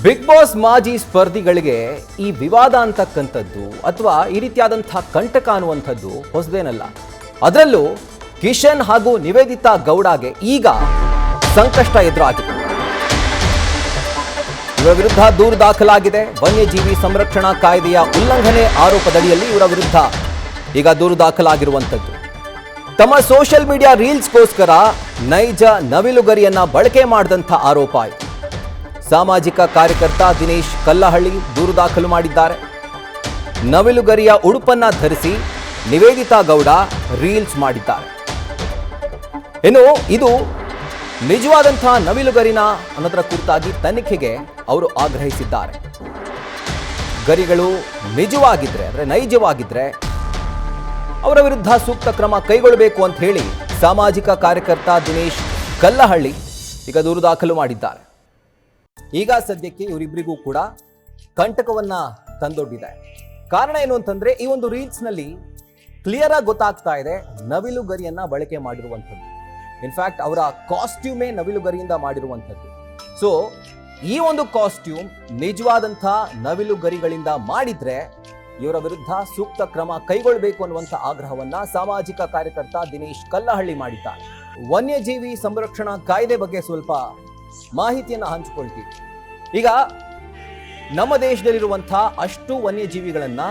Big boss ಮಾಜಿ ಸ್ಪರ್ಧಿಗಳಿಗೆ ಈ ವಿವಾದ ಅಂತಕ್ಕಂಥದ್ದು ಅಥವಾ ಈ ರೀತಿಯಾದಂತಹ ಕಂಟಕ ಅನ್ನುವಂಥದ್ದು ಹೊಸದೇನಲ್ಲ. ಅದರಲ್ಲೂ ಕಿಶನ್ ಹಾಗೂ ನಿವೇದಿತಾ ಗೌಡಗೆ ಈಗ ಸಂಕಷ್ಟ ಎದುರಾಗಿದೆ. ಇವರ ವಿರುದ್ಧ ದೂರು ದಾಖಲಾಗಿದೆ. ವನ್ಯಜೀವಿ ಸಂರಕ್ಷಣಾ ಕಾಯ್ದೆಯ ಉಲ್ಲಂಘನೆ ಆರೋಪದಡಿಯಲ್ಲಿ ಇವರ ವಿರುದ್ಧ ಈಗ ದೂರು ದಾಖಲಾಗಿರುವಂಥದ್ದು. ತಮ್ಮ ಸೋಷಿಯಲ್ ಮೀಡಿಯಾ ರೀಲ್ಸ್ಗೋಸ್ಕರ ನೈಜ ನವಿಲುಗರಿಯನ್ನ ಬಳಕೆ ಮಾಡಿದಂಥ ಆರೋಪ ಆಯಿತು. ಸಾಮಾಜಿಕ ಕಾರ್ಯಕರ್ತ ದಿನೇಶ್ ಕಲ್ಲಹಳ್ಳಿ ದೂರು ದಾಖಲು ಮಾಡಿದ್ದಾರೆ. ನವಿಲುಗರಿಯ ಉಡುಪನ್ನ ಧರಿಸಿ ನಿವೇದಿತಾ ಗೌಡ ರೀಲ್ಸ್ ಮಾಡಿದ್ದಾರೆ. ಇನ್ನು ಇದು ನಿಜವಾದಂತಹ ನವಿಲುಗರಿನ ಅನ್ನೋದರ ಕುರಿತಾಗಿ ತನಿಖೆಗೆ ಅವರು ಆಗ್ರಹಿಸಿದ್ದಾರೆ. ಗರಿಗಳು ನಿಜವಾಗಿದ್ರೆ ಅಂದ್ರೆ ನೈಜವಾಗಿದ್ರೆ ಅವರ ವಿರುದ್ಧ ಸೂಕ್ತ ಕ್ರಮ ಕೈಗೊಳ್ಳಬೇಕು ಅಂತ ಹೇಳಿ ಸಾಮಾಜಿಕ ಕಾರ್ಯಕರ್ತ ದಿನೇಶ್ ಕಲ್ಲಹಳ್ಳಿ ಈಗ ದೂರು ದಾಖಲು ಮಾಡಿದ್ದಾರೆ. ಈಗ ಸದ್ಯಕ್ಕೆ ಇವರಿಬ್ಬರಿಗೂ ಕೂಡ ಕಂಟಕವನ್ನ ತಂದೊಡ್ಡಿದೆ. ಕಾರಣ ಏನು ಅಂತಂದ್ರೆ ಈ ಒಂದು ರೀಲ್ಸ್ ನಲ್ಲಿ ಕ್ಲಿಯರ್ ಆಗಿ ಗೊತ್ತಾಗ್ತಾ ಇದೆ ನವಿಲುಗರಿಯನ್ನ ಬಳಕೆ ಮಾಡಿರುವಂಥದ್ದು. ಇನ್ಫ್ಯಾಕ್ಟ್ ಅವರ ಕಾಸ್ಟ್ಯೂಮೇ ನವಿಲುಗರಿಯಿಂದ ಮಾಡಿರುವಂಥದ್ದು. ಸೊ ಈ ಒಂದು ಕಾಸ್ಟ್ಯೂಮ್ ನಿಜವಾದಂಥ ನವಿಲುಗರಿಗಳಿಂದ ಮಾಡಿದ್ರೆ ಇವರ ವಿರುದ್ಧ ಸೂಕ್ತ ಕ್ರಮ ಕೈಗೊಳ್ಳಬೇಕು ಅನ್ನುವಂಥ ಆಗ್ರಹವನ್ನ ಸಾಮಾಜಿಕ ಕಾರ್ಯಕರ್ತ ದಿನೇಶ್ ಕಲ್ಲಹಳ್ಳಿ ಮಾಡಿದ್ದಾರೆ. ವನ್ಯಜೀವಿ ಸಂರಕ್ಷಣಾ ಕಾಯ್ದೆ ಬಗ್ಗೆ ಸ್ವಲ್ಪ ಮಾಹಿತಿಯನ್ನು ಹಂಚಿಕೊಳ್ತೀವಿ. ಈಗ ನಮ್ಮ ದೇಶದಲ್ಲಿರುವಂತಹ ಅಷ್ಟು ವನ್ಯಜೀವಿಗಳನ್ನ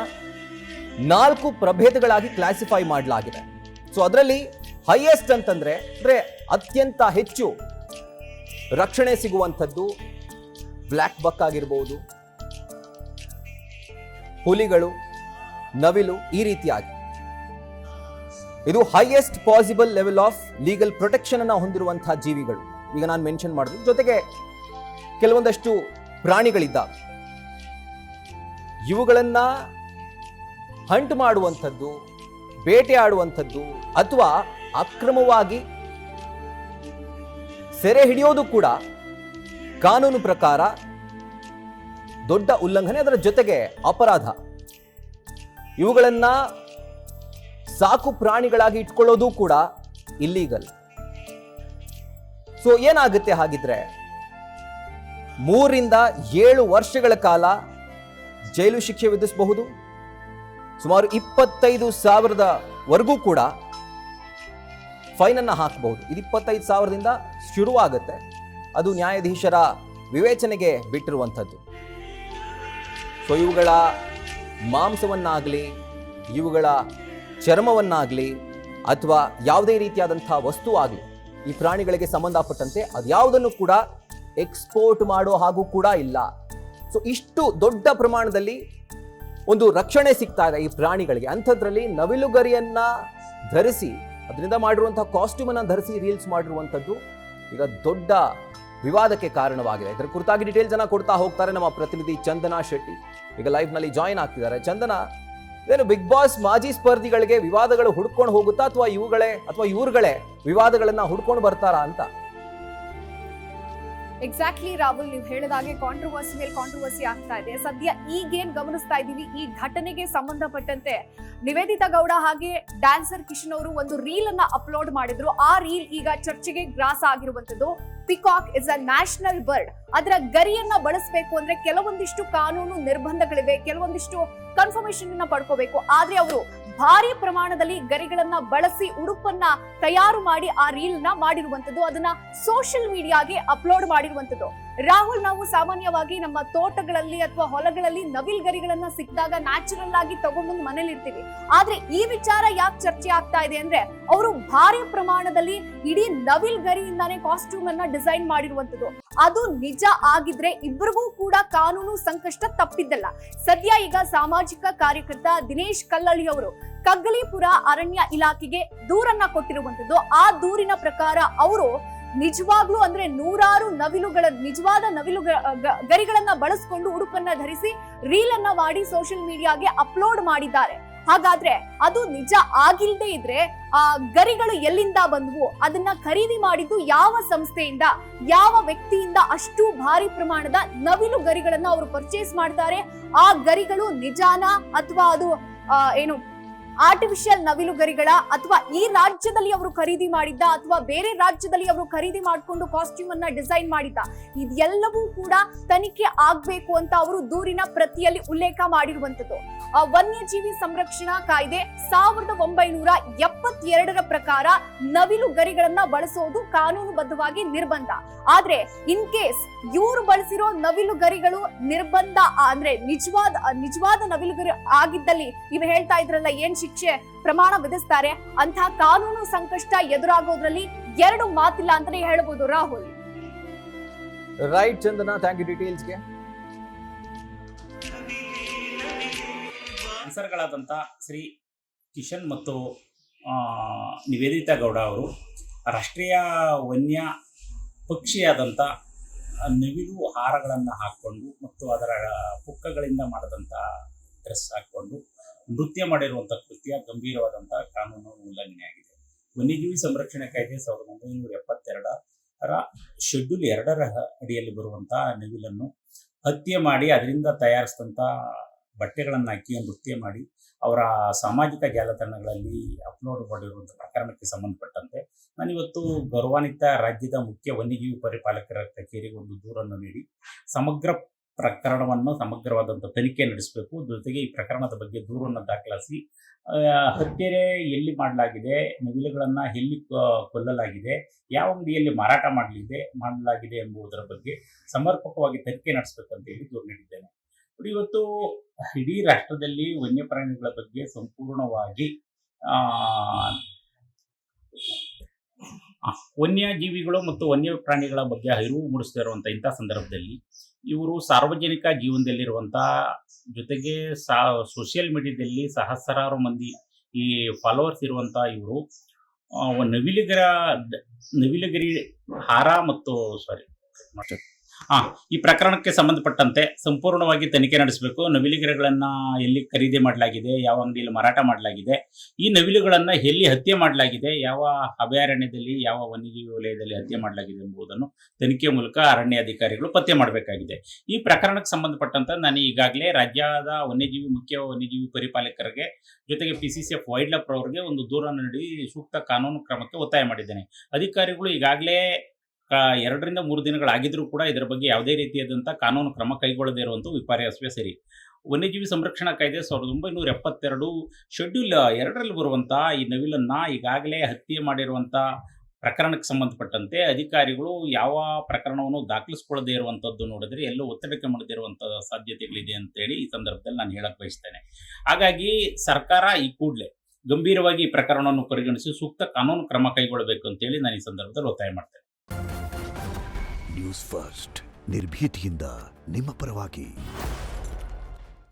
4 ಪ್ರಭೇದಗಳಾಗಿ ಕ್ಲಾಸಿಫೈ ಮಾಡಲಾಗಿದೆ. ಸೊ ಅದರಲ್ಲಿ ಹೈಯೆಸ್ಟ್ ಅಂತಂದ್ರೆ ಅತ್ಯಂತ ಹೆಚ್ಚು ರಕ್ಷಣೆ ಸಿಗುವಂಥದ್ದು ಬ್ಲ್ಯಾಕ್ ಬಕ್ ಆಗಿರ್ಬೋದು, ಹುಲಿಗಳು, ನವಿಲು, ಈ ರೀತಿಯಾಗಿ ಇದು highest possible level of legal protection ಅನ್ನ ಹೊಂದಿರುವಂತಹ ಜೀವಿಗಳು. ಈಗ ನಾನು ಮೆನ್ಷನ್ ಮಾಡಿದ್ರು, ಜೊತೆಗೆ ಕೆಲವೊಂದಷ್ಟು ಪ್ರಾಣಿಗಳಿದ್ದಾವೆ. ಇವುಗಳನ್ನ ಹಂಟ್ ಮಾಡುವಂಥದ್ದು, ಬೇಟೆ ಆಡುವಂಥದ್ದು ಅಥವಾ ಅಕ್ರಮವಾಗಿ ಸೆರೆ ಹಿಡಿಯೋದು ಕೂಡ ಕಾನೂನು ಪ್ರಕಾರ ದೊಡ್ಡ ಉಲ್ಲಂಘನೆ, ಅದರ ಜೊತೆಗೆ ಅಪರಾಧ. ಇವುಗಳನ್ನ ಸಾಕು ಪ್ರಾಣಿಗಳಾಗಿ ಇಟ್ಕೊಳ್ಳೋದು ಕೂಡ ಇಲ್ಲೀಗಲ್. ಸೊ ಏನಾಗುತ್ತೆ ಹಾಗಿದ್ರೆ 3 ರಿಂದ 7 ವರ್ಷಗಳ ಕಾಲ ಜೈಲು ಶಿಕ್ಷೆ ವಿಧಿಸಬಹುದು. ಸುಮಾರು 25,000ವರೆಗೂ ಕೂಡ ಫೈನ್ ಅನ್ನ ಹಾಕಬಹುದು. ಇದು 25,000ದಿಂದ ಶುರುವಾಗುತ್ತೆ. ಅದು ನ್ಯಾಯಾಧೀಶರ ವಿವೇಚನೆಗೆ ಬಿಟ್ಟಿರುವಂಥದ್ದು. ಸೊ ಇವುಗಳ ಮಾಂಸವನ್ನಾಗಲಿ, ಇವುಗಳ ಚರ್ಮವನ್ನಾಗಲಿ ಅಥವಾ ಯಾವುದೇ ರೀತಿಯಾದಂಥ ವಸ್ತು ಆಗಲಿ ಈ ಪ್ರಾಣಿಗಳಿಗೆ ಸಂಬಂಧಪಟ್ಟಂತೆ ಅದ್ಯಾವುದನ್ನು ಕೂಡ ಎಕ್ಸ್ಪೋರ್ಟ್ ಮಾಡೋ ಹಾಗೂ ಕೂಡ ಇಲ್ಲ. ಸೊ ಇಷ್ಟು ದೊಡ್ಡ ಪ್ರಮಾಣದಲ್ಲಿ ಒಂದು ರಕ್ಷಣೆ ಸಿಗ್ತಾ ಇದೆ ಈ ಪ್ರಾಣಿಗಳಿಗೆ. ಅಂಥದ್ರಲ್ಲಿ ನವಿಲುಗರಿಯನ್ನ ಧರಿಸಿ ಅದರಿಂದ ಮಾಡಿರುವಂತಹ ಕಾಸ್ಟ್ಯೂಮ್ ಅನ್ನ ಧರಿಸಿ ರೀಲ್ಸ್ ಮಾಡಿರುವಂಥದ್ದು ಈಗ ದೊಡ್ಡ ವಿವಾದಕ್ಕೆ ಕಾರಣವಾಗಿದೆ. ಇದರ ಕುರಿತಾಗಿ ಡೀಟೇಲ್ಸ್ ಅನ್ನ ಕೊಡ್ತಾ ಹೋಗ್ತಾರೆ ನಮ್ಮ ಪ್ರತಿನಿಧಿ ಚಂದನಾ ಶೆಟ್ಟಿ. ಈಗ ಲೈವ್ ನಲ್ಲಿ ಜಾಯಿನ್ ಆಗ್ತಿದ್ದಾರೆ. ಚಂದನಾ, ಏನು ಬಿಗ್ ಬಾಸ್ ಮಾಜಿ ಸ್ಪರ್ಧಿಗಳಿಗೆ ವಿವಾದಗಳು ಹುಡ್ಕೊಂಡು ಹೋಗುತ್ತಾ ಅಥವಾ ಇವ್ರುಗಳೇ ವಿವಾದಗಳನ್ನ ಹುಡ್ಕೊಂಡು ಬರ್ತಾರಾ ಅಂತ? ಎಕ್ಸಾಕ್ಟ್ಲಿ ರಾಹುಲ್, ನೀವು ಹೇಳಿದಾಗೆ ಕಾಂಟ್ರವರ್ಸಿ ಮೇಲೆ ಕಾಂಟ್ರವರ್ಸಿ ಆಗ್ತಾ ಇದೆ. ಸದ್ಯ ಈಗೇನ್ ಗಮನಿಸ್ತಾ ಇದೀವಿ, ಈ ಘಟನೆಗೆ ಸಂಬಂಧಪಟ್ಟಂತೆ ನಿವೇದಿತಾ ಗೌಡ ಹಾಗೆ ಡ್ಯಾನ್ಸರ್ ಕಿಶನ್ ಅವರು ಒಂದು ರೀಲ್ ಅನ್ನ ಅಪ್ಲೋಡ್ ಮಾಡಿದ್ರು. ಆ ರೀಲ್ ಈಗ ಚರ್ಚೆಗೆ ಗ್ರಾಸ ಆಗಿರುವಂತದ್ದು. Peacock is a national bird. ಅದರ ಗರಿಯನ್ನ ಬಳಸಬೇಕು ಅಂದ್ರೆ ಕೆಲವೊಂದಿಷ್ಟು ಕಾನೂನು ನಿರ್ಬಂಧಗಳಿವೆ, ಕೆಲವೊಂದಿಷ್ಟು ಕನ್ಫರ್ಮೇಶನ್ ಅನ್ನ ಪಡ್ಕೋಬೇಕು. ಆದ್ರೆ ಅವರು ಭಾರಿ ಪ್ರಮಾಣದಲ್ಲಿ ಗರಿಗಳನ್ನ ಬಳಸಿ ಉಡುಪನ್ನ ತಯಾರು ಮಾಡಿ ಆ ರೀಲ್ ನ ಮಾಡಿರುವಂತದ್ದು, ಅದನ್ನ ಸೋಷಿಯಲ್ ಮೀಡಿಯಾಗೆ ಅಪ್ಲೋಡ್ ಮಾಡಿರುವಂತದ್ದು. ರಾಹುಲ್, ನಾವು ಸಾಮಾನ್ಯವಾಗಿ ನಮ್ಮ ತೋಟಗಳಲ್ಲಿ ಅಥವಾ ಹೊಲಗಳಲ್ಲಿ ನವಿಲ್ ಗರಿಗಳನ್ನ ಸಿಕ್ಕಿದಾಗ ನ್ಯಾಚುರಲ್ ಆಗಿ ತಗೊಂಡ್ಬಂದು ಮನೇಲಿ ಇರ್ತೀವಿ. ಆದ್ರೆ ಈ ವಿಚಾರ ಯಾಕೆ ಚರ್ಚೆ ಆಗ್ತಾ ಇದೆ ಅಂದ್ರೆ ಅವರು ಭಾರಿ ಪ್ರಮಾಣದಲ್ಲಿ ಇಡೀ ನವಿಲ್ ಗರಿಯಿಂದಾನೇ ಕಾಸ್ಟ್ಯೂಮ್ ಅನ್ನ ಡಿಸೈನ್ ಮಾಡಿರುವಂತದ್ದು. ಅದು ನಿಜ ಆಗಿದ್ರೆ ಇಬ್ಬರಿಗೂ ಕೂಡ ಕಾನೂನು ಸಂಕಷ್ಟ ತಪ್ಪಿದ್ದಲ್ಲ. ಸದ್ಯ ಈಗ ಸಾಮಾಜಿಕ ಕಾರ್ಯಕರ್ತ ದಿನೇಶ್ ಕಲ್ಲಹಳ್ಳಿ ಅವರು ಕಗ್ಗಲೀಪುರ ಅರಣ್ಯ ಇಲಾಖೆಗೆ ದೂರನ್ನ ಕೊಟ್ಟಿರುವಂತದ್ದು. ಆ ದೂರಿನ ಪ್ರಕಾರ ಅವರು ನಿಜವಾಗ್ಲೂ ಅಂದ್ರೆ ನೂರಾರು ನಿಜವಾದ ನವಿಲು ಗರಿಗಳನ್ನ ಬಳಸ್ಕೊಂಡು ಉಡುಪನ್ನ ಧರಿಸಿ ರೀಲ್ ಅನ್ನ ಮಾಡಿ ಸೋಷಿಯಲ್ ಮೀಡಿಯಾಗೆ ಅಪ್ಲೋಡ್ ಮಾಡಿದ್ದಾರೆ. ಹಾಗಾದ್ರೆ ಅದು ನಿಜ ಆಗಿಲ್ದೇ ಇದ್ರೆ ಆ ಗರಿಗಳು ಎಲ್ಲಿಂದ ಬಂದ್ವು, ಅದನ್ನ ಖರೀದಿ ಮಾಡಿದ್ದು ಯಾವ ಸಂಸ್ಥೆಯಿಂದ, ಯಾವ ವ್ಯಕ್ತಿಯಿಂದ ಅಷ್ಟು ಭಾರಿ ಪ್ರಮಾಣದ ನವಿಲು ಗರಿಗಳನ್ನ ಅವರು ಪರ್ಚೇಸ್ ಮಾಡ್ತಾರೆ? ಆ ಗರಿಗಳು ನಿಜಾನ ಅಥವಾ ಅದು ಏನು ಆರ್ಟಿಫಿಷಿಯಲ್ ನವಿಲುಗರಿಗಳ ಅಥವಾ ಈ ರಾಜ್ಯದಲ್ಲಿ ಅವರು ಖರೀದಿ ಮಾಡಿದ್ದ ಅಥವಾ ಬೇರೆ ರಾಜ್ಯದಲ್ಲಿ ಅವರು ಖರೀದಿ ಮಾಡಿಕೊಂಡು ಕಾಸ್ಟ್ಯೂಮ್ ಅನ್ನ ಡಿಸೈನ್ ಮಾಡಿದ್ದ, ಇದೆಲ್ಲವೂ ಕೂಡ ತನಿಖೆ ಆಗ್ಬೇಕು ಅಂತ ಅವರು ದೂರಿನ ಪ್ರತಿಯಲ್ಲಿ ಉಲ್ಲೇಖ ಮಾಡಿರುವಂತದ್ದು. ವನ್ಯಜೀವಿ ಸಂರಕ್ಷಣಾ ಕಾಯ್ದೆ 1972ರ ಪ್ರಕಾರ ನವಿಲುಗರಿಗಳನ್ನ ಬಳಸೋದು ಕಾನೂನುಬದ್ಧವಾಗಿ ನಿರ್ಬಂಧ. ಆದ್ರೆ ಇನ್ ಕೇಸ್ ಇವರು ಬಳಸಿರೋ ನವಿಲುಗರಿಗಳು ನಿರ್ಬಂಧ ಅಂದ್ರೆ ನಿಜವಾದ ನವಿಲುಗರಿ ಆಗಿದ್ದಲ್ಲಿ ನೀವು ಹೇಳ್ತಾ ಇದ್ರಲ್ಲ ಏನ್ ಶಿಕ್ಷೆ ಪ್ರಮಾಣ ವಿಧಿಸ್ತಾರೆ, ಅಂತ ಕಾನೂನು ಸಂಕಷ್ಟ ಎದುರಾಗೋದ್ರಲ್ಲಿ ಎರಡು ಮಾತಿಲ್ಲ ಅಂತಾನೆ ಹೇಳ್ಬೋದು. Rahul. Right Chandana, thank you ಡೀಟೇಲ್ಸ್ಗೆ. ಆನ್ಸರ್ಗಳಾದಂಥ ಶ್ರೀ ಕಿಶನ್ ಮತ್ತು ನಿವೇದಿತಾ ಗೌಡ ಅವರು ರಾಷ್ಟ್ರೀಯ ವನ್ಯ ಪಕ್ಷಿಯಾದಂಥ ನವಿಲು ಹಾರಗಳನ್ನು ಹಾಕ್ಕೊಂಡು ಮತ್ತು ಅದರ ಪುಕ್ಕಗಳಿಂದ ಮಾಡಿದಂಥ ಡ್ರೆಸ್ ಹಾಕ್ಕೊಂಡು ನೃತ್ಯ ಮಾಡಿರುವಂಥ ಕೃತ್ಯ ಗಂಭೀರವಾದಂಥ ಕಾನೂನು ಉಲ್ಲಂಘನೆಯಾಗಿದೆ. ವನ್ಯಜೀವಿ ಸಂರಕ್ಷಣೆ ಕಾಯ್ದೆ 1972ರ ಶೆಡ್ಯೂಲ್ 2ರ ಅಡಿಯಲ್ಲಿ ಬರುವಂಥ ನವಿಲನ್ನು ಹತ್ಯೆ ಮಾಡಿ ಅದರಿಂದ ತಯಾರಿಸಿದಂಥ ಬಟ್ಟೆಗಳನ್ನು ಹಾಕಿ ನೃತ್ಯ ಮಾಡಿ ಅವರ ಸಾಮಾಜಿಕ ಜಾಲತಾಣಗಳಲ್ಲಿ ಅಪ್ಲೋಡ್ ಮಾಡಿರುವಂಥ ಪ್ರಕರಣಕ್ಕೆ ಸಂಬಂಧಪಟ್ಟಂತೆ ನಾನಿವತ್ತು ಗೌರವಾನ್ವಿತ ರಾಜ್ಯದ ಮುಖ್ಯ ವನ್ಯಜೀವಿ ಪರಿಪಾಲಕರ ಕಚೇರಿಗೆ ಒಂದು ದೂರನ್ನು ನೀಡಿ ಸಮಗ್ರ ಪ್ರಕರಣವನ್ನು ಸಮಗ್ರವಾದಂಥ ತನಿಖೆ ನಡೆಸಬೇಕು, ಜೊತೆಗೆ ಈ ಪ್ರಕರಣದ ಬಗ್ಗೆ ದೂರನ್ನು ದಾಖಲಿಸಿ ಹತ್ಯೆ ಎಲ್ಲಿ ಮಾಡಲಾಗಿದೆ, ನವಿಲುಗಳನ್ನು ಎಲ್ಲಿ ಕೊಲ್ಲಲಾಗಿದೆ, ಯಾವ ಅಂಗಡಿಯಲ್ಲಿ ಮಾರಾಟ ಮಾಡಲಾಗಿದೆ ಎಂಬುದರ ಬಗ್ಗೆ ಸಮರ್ಪಕವಾಗಿ ತನಿಖೆ ನಡೆಸಬೇಕಂತ ಹೇಳಿ ದೂರು ನೀಡಿದ್ದೇನೆ. ಇವತ್ತು ಇಡೀ ರಾಷ್ಟ್ರದಲ್ಲಿ ವನ್ಯಪ್ರಾಣಿಗಳ ಬಗ್ಗೆ ಸಂಪೂರ್ಣವಾಗಿ ವನ್ಯಜೀವಿಗಳು ಮತ್ತು ವನ್ಯಪ್ರಾಣಿಗಳ ಬಗ್ಗೆ ಅರಿವು ಮೂಡಿಸ್ತಾ ಇರುವಂಥ ಇಂಥ ಸಂದರ್ಭದಲ್ಲಿ ಇವರು ಸಾರ್ವಜನಿಕ ಜೀವನದಲ್ಲಿರುವಂಥ ಜೊತೆಗೆ ಸೋಷಿಯಲ್ ಮೀಡಿಯಾದಲ್ಲಿ ಸಹಸ್ರಾರು ಮಂದಿ ಈ ಫಾಲೋವರ್ಸ್ ಇರುವಂಥ ಇವರು ನವಿಲುಗರಿ ಹಾರ ಮತ್ತು ಈ ಪ್ರಕರಣಕ್ಕೆ ಸಂಬಂಧಪಟ್ಟಂತೆ ಸಂಪೂರ್ಣವಾಗಿ ತನಿಖೆ ನಡೆಸಬೇಕು. ನವಿಲುಗರಿಗಳನ್ನು ಎಲ್ಲಿ ಖರೀದಿ ಮಾಡಲಾಗಿದೆ, ಯಾವ ಅಂಗಡಿಯಲ್ಲಿ ಮಾರಾಟ ಮಾಡಲಾಗಿದೆ, ಈ ನವಿಲುಗಳನ್ನು ಎಲ್ಲಿ ಹತ್ಯೆ ಮಾಡಲಾಗಿದೆ, ಯಾವ ಅಭಯಾರಣ್ಯದಲ್ಲಿ ಯಾವ ವನ್ಯಜೀವಿ ವಲಯದಲ್ಲಿ ಹತ್ಯೆ ಮಾಡಲಾಗಿದೆ ಎಂಬುದನ್ನು ತನಿಖೆ ಮೂಲಕ ಅರಣ್ಯ ಅಧಿಕಾರಿಗಳು ಪತ್ತೆ ಮಾಡಬೇಕಾಗಿದೆ. ಈ ಪ್ರಕರಣಕ್ಕೆ ಸಂಬಂಧಪಟ್ಟಂತೆ ನಾನು ಈಗಾಗಲೇ ರಾಜ್ಯದ ಮುಖ್ಯ ವನ್ಯಜೀವಿ ಪರಿಪಾಲಕರಿಗೆ ಜೊತೆಗೆ PCCF ವೈಲ್ಡ್ ಲೈಫ್ ಅವರಿಗೆ ಒಂದು ದೂರನ್ನು ನೀಡಿ ಸೂಕ್ತ ಕಾನೂನು ಕ್ರಮಕ್ಕೆ ಒತ್ತಾಯ ಮಾಡಿದ್ದೇನೆ. ಅಧಿಕಾರಿಗಳು ಈಗಾಗಲೇ 2 ರಿಂದ 3 ದಿನಗಳಾಗಿದ್ರೂ ಕೂಡ ಇದರ ಬಗ್ಗೆ ಯಾವುದೇ ರೀತಿಯಾದಂಥ ಕಾನೂನು ಕ್ರಮ ಕೈಗೊಳ್ಳದೇ ಇರುವಂಥ ವಿಪರ್ಯಾಸವೇ ಸರಿ. ವನ್ಯಜೀವಿ ಸಂರಕ್ಷಣಾ ಕಾಯ್ದೆ 1972 ಶೆಡ್ಯೂಲ್ 2ರಲ್ಲಿ ಬರುವಂಥ ಈ ನವಿಲನ್ನು ಈಗಾಗಲೇ ಹತ್ಯೆ ಮಾಡಿರುವಂಥ ಪ್ರಕರಣಕ್ಕೆ ಸಂಬಂಧಪಟ್ಟಂತೆ ಅಧಿಕಾರಿಗಳು ಯಾವ ಪ್ರಕರಣವನ್ನು ದಾಖಲಿಸಿಕೊಳ್ಳದೇ ಇರುವಂಥದ್ದು ನೋಡಿದ್ರೆ ಎಲ್ಲೋ ಒತ್ತಡಕ್ಕೆ ಮಾಡದಿರುವಂಥ ಸಾಧ್ಯತೆಗಳಿದೆ ಅಂತೇಳಿ ಈ ಸಂದರ್ಭದಲ್ಲಿ ನಾನು ಹೇಳಕ್ಕೆ ಬಯಸ್ತೇನೆ. ಹಾಗಾಗಿ ಸರ್ಕಾರ ಈ ಕೂಡಲೇ ಗಂಭೀರವಾಗಿ ಈ ಪ್ರಕರಣವನ್ನು ಪರಿಗಣಿಸಿ ಸೂಕ್ತ ಕಾನೂನು ಕ್ರಮ ಕೈಗೊಳ್ಳಬೇಕು ಅಂತೇಳಿ ನಾನು ಈ ಸಂದರ್ಭದಲ್ಲಿ ಒತ್ತಾಯ ಮಾಡ್ತೇನೆ. ನ್ಯೂಸ್ ಫಸ್ಟ್ ನಿರ್ಭೀತಿಯಿಂದ ನಿಮ್ಮ ಪರವಾಗಿ.